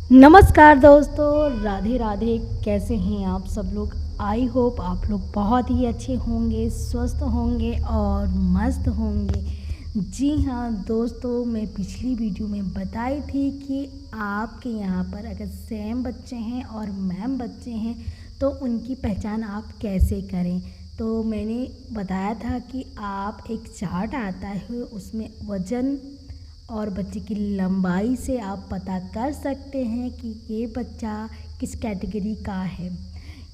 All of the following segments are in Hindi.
नमस्कार दोस्तों, राधे राधे। कैसे हैं आप सब लोग? आई होप आप लोग बहुत ही अच्छे होंगे, स्वस्थ होंगे और मस्त होंगे। जी हाँ दोस्तों, मैं पिछली वीडियो में बताई थी कि आपके यहाँ पर अगर सेम बच्चे हैं और मैम बच्चे हैं तो उनकी पहचान आप कैसे करें। तो मैंने बताया था कि आप एक चार्ट आता है, उसमें वज़न और बच्चे की लंबाई से आप पता कर सकते हैं कि ये बच्चा किस कैटेगरी का है,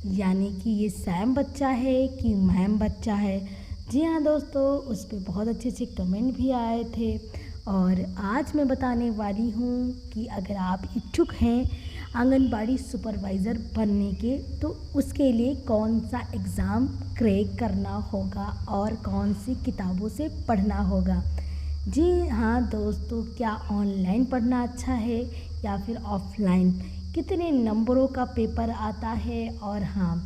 यानी कि ये सैम बच्चा है कि मैम बच्चा है। जी हाँ दोस्तों, उस पर बहुत अच्छे अच्छे कमेंट भी आए थे और आज मैं बताने वाली हूँ कि अगर आप इच्छुक हैं आंगनबाड़ी सुपरवाइज़र बनने के तो उसके लिए कौन सा एग्ज़ाम क्रैक करना होगा और कौन सी किताबों से पढ़ना होगा। जी हाँ दोस्तों, क्या ऑनलाइन पढ़ना अच्छा है या फिर ऑफलाइन? कितने नंबरों का पेपर आता है और हाँ,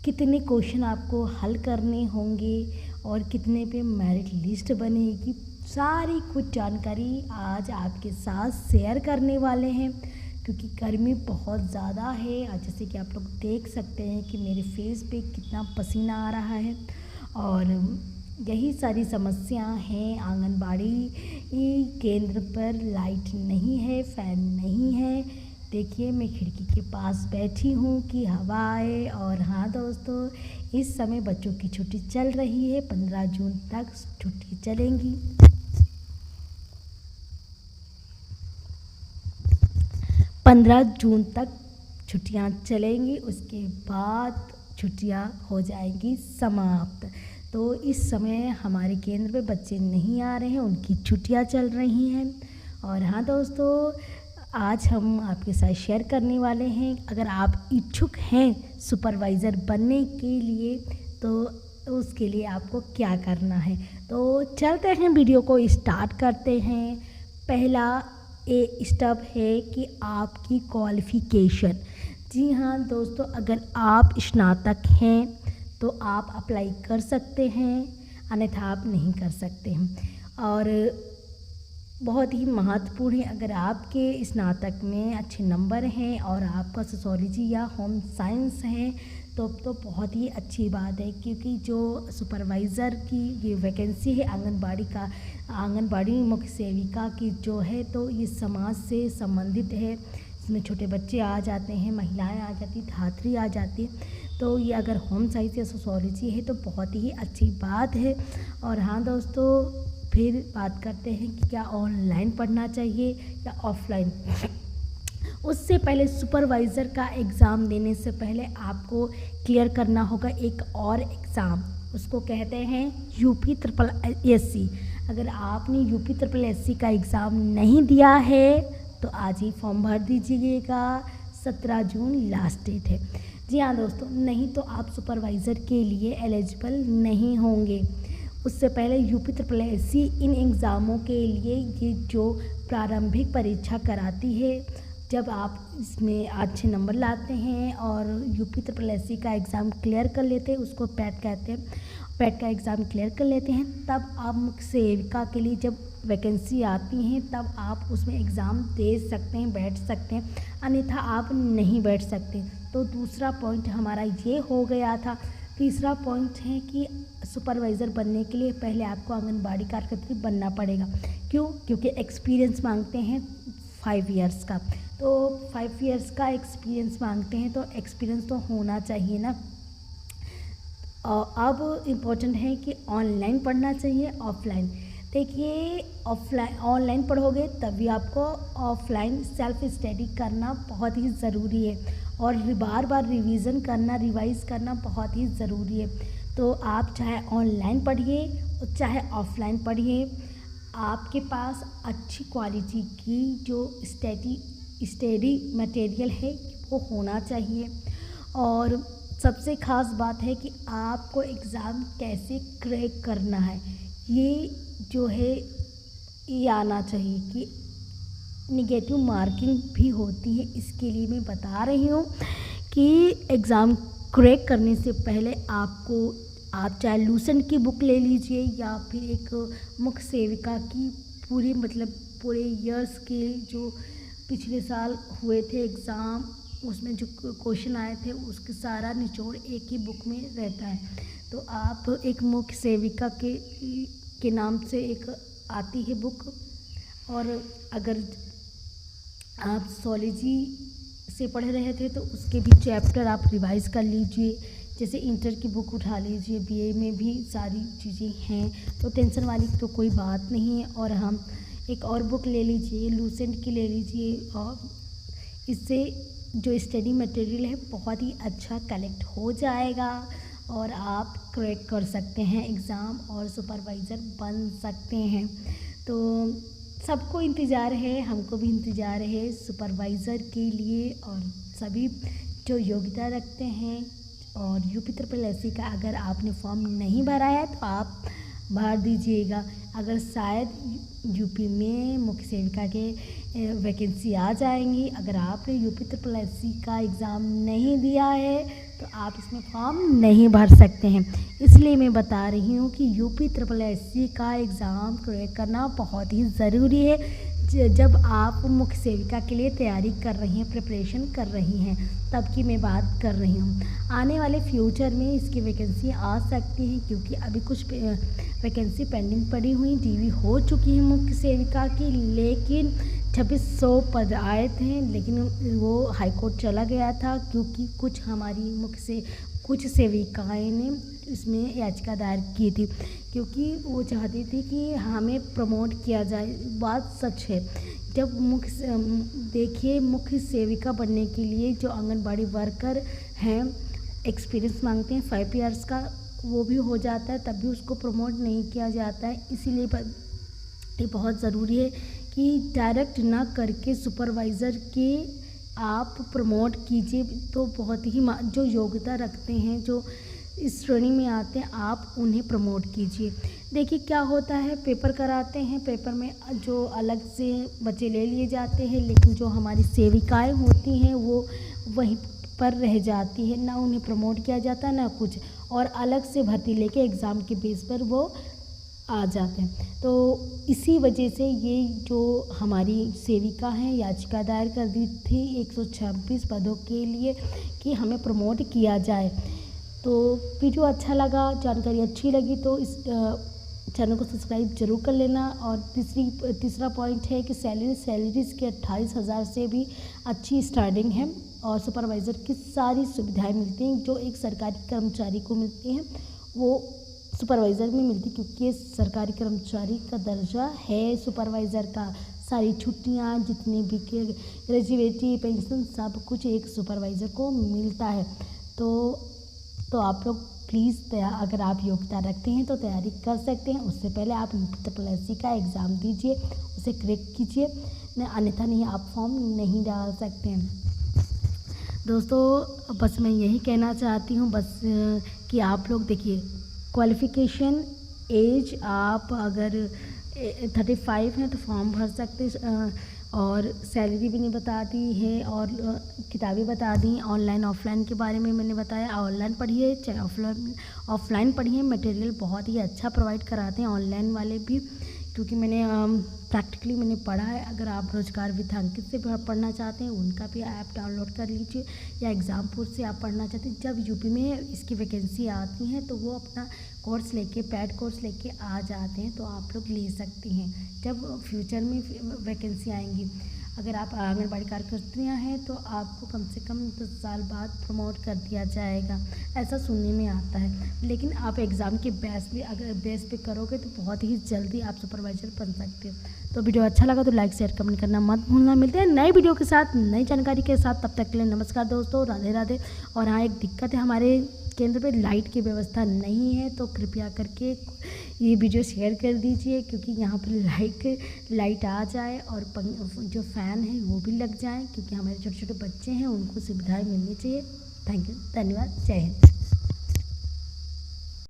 कितने क्वेश्चन आपको हल करने होंगे और कितने पे मेरिट लिस्ट बनेगी, सारी कुछ जानकारी आज आपके साथ शेयर करने वाले हैं। क्योंकि गर्मी बहुत ज़्यादा है, जैसे कि आप लोग देख सकते हैं कि मेरे फेस पे कितना पसीना आ रहा है और यही सारी समस्या हैं। आंगनबाड़ी केंद्र पर लाइट नहीं है, फ़ैन नहीं है। देखिए मैं खिड़की के पास बैठी हूँ कि हवा आए। और हाँ दोस्तों, इस समय बच्चों की छुट्टी चल रही है, 15 जून तक छुट्टी चलेंगी। 15 जून तक छुट्टियां चलेंगी, उसके बाद छुट्टियां हो जाएंगी समाप्त। तो इस समय हमारे केंद्र पे बच्चे नहीं आ रहे हैं, उनकी छुट्टियां चल रही हैं। और हाँ दोस्तों, आज हम आपके साथ शेयर करने वाले हैं, अगर आप इच्छुक हैं सुपरवाइज़र बनने के लिए तो उसके लिए आपको क्या करना है। तो चलते हैं, वीडियो को स्टार्ट करते हैं। पहला स्टेप है कि आपकी क्वालिफ़िकेशन। जी हाँ दोस्तों, अगर आप स्नातक हैं तो आप अप्लाई कर सकते हैं, अन्यथा आप नहीं कर सकते हैं। और बहुत ही महत्वपूर्ण है, अगर आपके स्नातक में अच्छे नंबर हैं और आपका सोशियोलॉजी या होम साइंस है तो बहुत ही अच्छी बात है। क्योंकि जो सुपरवाइज़र की ये वैकेंसी है आंगनबाड़ी का, आंगनबाड़ी मुख्य सेविका की जो है, तो ये समाज से संबंधित है। इसमें छोटे बच्चे आ जाते हैं, महिलाएं आ जाती, धात्री आ जाती। तो ये अगर होम साइंस या सोशियोलॉजी है तो बहुत ही अच्छी बात है। और हाँ दोस्तों, फिर बात करते हैं कि क्या ऑनलाइन पढ़ना चाहिए या ऑफलाइन। उससे पहले सुपरवाइज़र का एग्ज़ाम देने से पहले आपको क्लियर करना होगा एक और एग्ज़ाम, उसको कहते हैं यूपी ट्रिपल एससी। अगर आपने यूपी ट्रिपल एससी का एग्ज़ाम नहीं दिया है तो आज ही फॉर्म भर दीजिएगा, 17 जून लास्ट डेट है। जी हाँ दोस्तों, नहीं तो आप सुपरवाइज़र के लिए एलिजिबल नहीं होंगे। उससे पहले यूपी ट्रिपल एससी इन एग्ज़ामों के लिए ये जो प्रारंभिक परीक्षा कराती है, जब आप इसमें अच्छे नंबर लाते हैं और यूपी ट्रिपल एससी का एग्ज़ाम क्लियर कर लेते हैं, उसको पैट कहते हैं, पैट का एग्ज़ाम क्लियर कर लेते हैं, तब आप मुख्य सेविका के लिए जब वैकेंसी आती हैं तब आप उसमें एग्ज़ाम दे सकते हैं, बैठ सकते हैं, अन्यथा आप नहीं बैठ सकते। तो दूसरा पॉइंट हमारा ये हो गया था। तीसरा पॉइंट है कि सुपरवाइज़र बनने के लिए पहले आपको आंगनबाड़ी कार्यकर्त्री बनना पड़ेगा। क्यों? क्योंकि एक्सपीरियंस मांगते हैं 5 ईयर्स का, तो 5 ईयर्स का एक्सपीरियंस मांगते हैं, तो एक्सपीरियंस तो होना चाहिए ना। और अब इम्पोर्टेंट है कि ऑनलाइन पढ़ना चाहिए ऑफलाइन। देखिए, ऑफलाइन ऑनलाइन पढ़ोगे तभी आपको ऑफलाइन सेल्फ स्टडी करना बहुत ही ज़रूरी है और बार बार रिवीज़न करना, रिवाइज़ करना बहुत ही ज़रूरी है। तो आप चाहे ऑनलाइन पढ़िए चाहे ऑफलाइन पढ़िए, आपके पास अच्छी क्वालिटी की जो स्टडी मटेरियल है वो होना चाहिए। और सबसे ख़ास बात है कि आपको एग्ज़ाम कैसे क्रैक करना है, ये जो है ये आना चाहिए। कि निगेटिव मार्किंग भी होती है, इसके लिए मैं बता रही हूँ कि एग्ज़ाम क्रैक करने से पहले आपको, आप चाहे लूसेंट की बुक ले लीजिए या फिर एक मुख्य सेविका की पूरी, मतलब पूरे ईयर्स के जो पिछले साल हुए थे एग्ज़ाम, उसमें जो क्वेश्चन आए थे उसके सारा निचोड़ एक ही बुक में रहता है। तो आप एक मुख्य सेविका के नाम से एक आती है बुक, और अगर आप सोलॉजी से पढ़ रहे थे तो उसके भी चैप्टर आप रिवाइज़ कर लीजिए। जैसे इंटर की बुक उठा लीजिए, बीए में भी सारी चीज़ें हैं, तो टेंशन वाली तो कोई बात नहीं है। और हम एक और बुक ले लीजिए, लूसेंट की ले लीजिए, और इससे जो स्टडी मटेरियल है बहुत ही अच्छा कलेक्ट हो जाएगा और आप क्रैक कर सकते हैं एग्ज़ाम और सुपरवाइज़र बन सकते हैं। तो सबको इंतज़ार है, हमको भी इंतज़ार है सुपरवाइज़र के लिए, और सभी जो योग्यता रखते हैं। और यूपी ट्रिपल एससी का अगर आपने फॉर्म नहीं भरा है तो आप भर दीजिएगा। अगर शायद यूपी में मुख्य सेविका के वैकेंसी आ जाएंगी, अगर आपने यूपी ट्रिपल एससी का एग्ज़ाम नहीं दिया है तो आप इसमें फॉर्म नहीं भर सकते हैं। इसलिए मैं बता रही हूँ कि यूपी ट्रिपल एससी का एग्ज़ाम क्रैक करना बहुत ही ज़रूरी है। जब आप मुख्य सेविका के लिए तैयारी कर रही हैं, प्रिपरेशन कर रही हैं, तब की मैं बात कर रही हूँ। आने वाले फ्यूचर में इसकी वैकेंसी आ सकती है, क्योंकि अभी कुछ वैकेंसी पेंडिंग पड़ी हुई, डीवी हो चुकी है मुख्य सेविका की, लेकिन 2600 पद आए थे, लेकिन वो हाई कोर्ट चला गया था, क्योंकि कुछ हमारी कुछ सेविकाएं ने इसमें याचिका दायर की थी, क्योंकि वो चाहती थी कि हमें प्रमोट किया जाए। बात सच है। जब देखिए मुख्य सेविका बनने के लिए जो आंगनबाड़ी वर्कर हैं एक्सपीरियंस मांगते हैं 5 ईयर्स का, वो भी हो जाता है, तब भी उसको प्रमोट नहीं किया जाता है। इसीलिए ये बहुत ज़रूरी है कि डायरेक्ट ना करके सुपरवाइज़र के आप प्रमोट कीजिए। तो बहुत ही जो योग्यता रखते हैं, जो इस श्रेणी में आते हैं, आप उन्हें प्रमोट कीजिए। देखिए क्या होता है, पेपर कराते हैं, पेपर में जो अलग से बच्चे ले लिए जाते हैं, लेकिन जो हमारी सेविकाएं होती हैं वो वहीं पर रह जाती है, ना उन्हें प्रमोट किया जाता ना कुछ, और अलग से भर्ती लेके एग्ज़ाम के बेस पर वो आ जाते हैं। तो इसी वजह से ये जो हमारी सेविका हैं याचिका दायर कर दी थी 126 पदों के लिए कि हमें प्रमोट किया जाए। तो वीडियो अच्छा लगा, जानकारी अच्छी लगी तो इस चैनल को सब्सक्राइब जरूर कर लेना। और तीसरा पॉइंट है कि सैलरीज़ के 28,000 से भी अच्छी स्टार्टिंग है, और सुपरवाइज़र की सारी सुविधाएं मिलती हैं जो एक सरकारी कर्मचारी को मिलती हैं, वो सुपरवाइज़र में मिलती, क्योंकि ये सरकारी कर्मचारी का दर्जा है सुपरवाइज़र का। सारी छुट्टियां, जितने भी ग्रेजुएटी, पेंशन, सब कुछ एक सुपरवाइज़र को मिलता है। तो आप लोग प्लीज़ अगर आप योग्यता रखते हैं तो तैयारी कर सकते हैं। उससे पहले आप यूपी ट्रिपल एससी का एग्ज़ाम दीजिए, उसे क्रैक कीजिए, अन्यथा नहीं आप फॉर्म नहीं डाल सकते हैं। दोस्तों बस मैं यही कहना चाहती हूँ बस कि आप लोग देखिए क्वालिफ़िकेशन एज, आप अगर 35 हैं तो फॉर्म भर सकते, और सैलरी भी नहीं बता दी है, और किताबें बता दी। ऑनलाइन ऑफलाइन के बारे में मैंने बताया, ऑनलाइन पढ़िए चाहे ऑफलाइन पढ़िए, मटेरियल बहुत ही अच्छा प्रोवाइड कराते हैं ऑनलाइन वाले भी, क्योंकि मैंने प्रैक्टिकली मैंने पढ़ा है। अगर आप रोजगार विथांकित से पढ़ना चाहते हैं उनका भी ऐप डाउनलोड कर लीजिए, या एग्ज़ामपुर से आप पढ़ना चाहते हैं, जब यूपी में इसकी वैकेंसी आती हैं तो वो अपना कोर्स लेके पैड कोर्स लेके आ जाते हैं, तो आप लोग ले सकते हैं जब फ्यूचर में वैकेंसी आएंगी। अगर आप आंगनबाड़ी कार्यकर्तियाँ हैं तो आपको कम से कम 10 साल बाद प्रमोट कर दिया जाएगा, ऐसा सुनने में आता है। लेकिन आप एग्ज़ाम के बेस पे करोगे तो बहुत ही जल्दी आप सुपरवाइज़र बन सकते हो। तो वीडियो अच्छा लगा तो लाइक शेयर कमेंट करना मत भूलना। मिलते हैं नए वीडियो के साथ, नई जानकारी के साथ, तब तक के लिए नमस्कार दोस्तों, राधे राधे। और हाँ, एक दिक्कत है, हमारे केंद्र पे लाइट की व्यवस्था नहीं है, तो कृपया करके ये वीडियो शेयर कर दीजिए, क्योंकि यहाँ पर लाइट आ जाए और जो फ़ैन है वो भी लग जाए, क्योंकि हमारे छोटे छोटे बच्चे हैं उनको सुविधाएं मिलनी चाहिए। थैंक यू, धन्यवाद, जय हिंद।